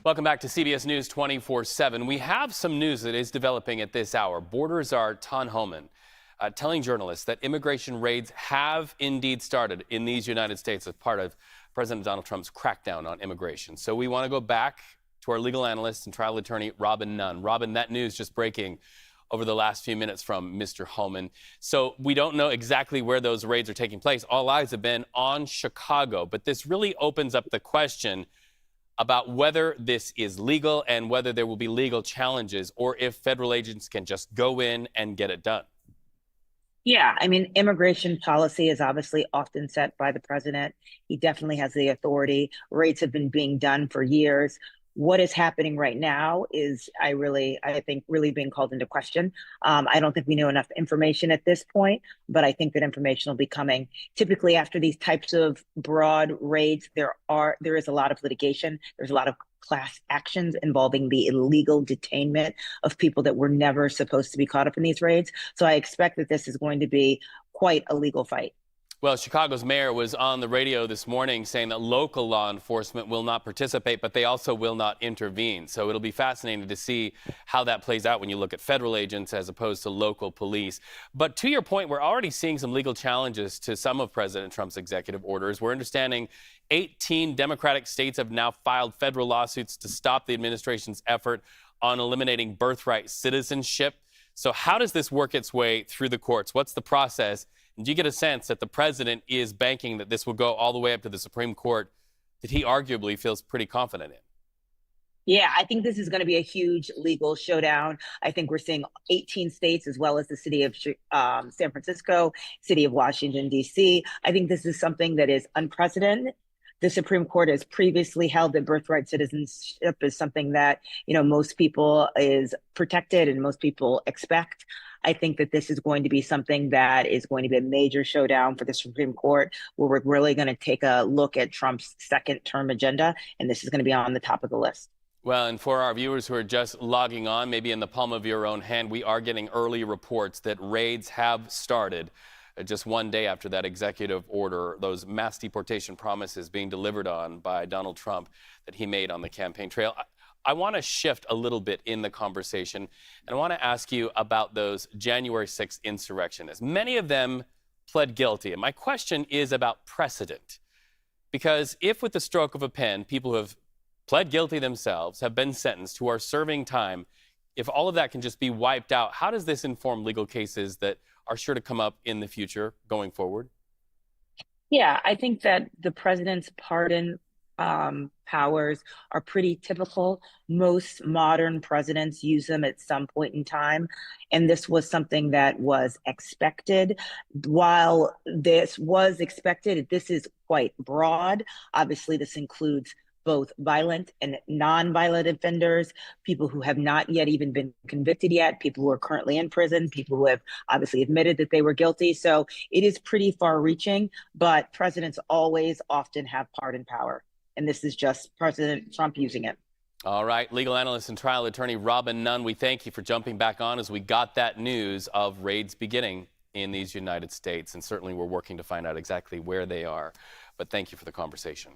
Welcome back to CBS News 24/7. We have some news that is developing at this hour. Border Czar Homan telling journalists that immigration raids have indeed started in these United States as part of President Donald Trump's crackdown on immigration. So we want to go back to our legal analyst and trial attorney, Robin Nunn. Robin, that news just breaking over the last few minutes from Mr. Homan. So we don't know exactly where those raids are taking place. All eyes have been on Chicago, but this really opens up the question about whether this is legal and whether there will be legal challenges or if federal agents can just go in and get it done. Yeah, I mean, immigration policy is obviously often set by the president. He definitely has the authority. Raids have been being done for years. What is happening right now is, I think, really being called into question. I don't think we know enough information at this point, but I think that information will be coming. Typically, after these types of broad raids, there is a lot of litigation. There's a lot of class actions involving the illegal detainment of people that were never supposed to be caught up in these raids. So I expect that this is going to be quite a legal fight. Well, Chicago's mayor was on the radio this morning saying that local law enforcement will not participate, but they also will not intervene. So it'll be fascinating to see how that plays out when you look at federal agents as opposed to local police. But to your point, we're already seeing some legal challenges to some of President Trump's executive orders. We're understanding 18 Democratic states have now filed federal lawsuits to stop the administration's effort on eliminating birthright citizenship. So how does this work its way through the courts? What's the process? And do you get a sense that the president is banking that this will go all the way up to the Supreme Court that he arguably feels pretty confident in? Yeah, I think this is going to be a huge legal showdown. I think we're seeing 18 states as well as the city of San Francisco, city of Washington, D.C. I think this is something that is unprecedented. The Supreme Court has previously held that birthright citizenship is something that, most people is protected and most people expect. I think that this is going to be something that is going to be a major showdown for the Supreme Court, where we're really going to take a look at Trump's second term agenda, and this is going to be on the top of the list. Well, and for our viewers who are just logging on, maybe in the palm of your own hand, we are getting early reports that raids have started just one day after that executive order, those mass deportation promises being delivered on by Donald Trump that he made on the campaign trail. I want to shift a little bit in the conversation, and I want to ask you about those January 6th insurrectionists. Many of them pled guilty, and my question is about precedent. Because if with the stroke of a pen, people who have pled guilty themselves, have been sentenced, who are serving time, if all of that can just be wiped out, how does this inform legal cases that are sure to come up in the future going forward? Yeah, I think that the president's pardon powers are pretty typical. Most modern presidents use them at some point in time. And this was something that was expected. While this was expected, this is quite broad. Obviously, this includes both violent and non-violent offenders, people who have not yet even been convicted yet, people who are currently in prison, people who have obviously admitted that they were guilty. So it is pretty far-reaching, but presidents always often have pardon power. And this is just President Trump using it. All right, legal analyst and trial attorney Robin Nunn, we thank you for jumping back on as we got that news of raids beginning in these United States. And certainly we're working to find out exactly where they are. But thank you for the conversation.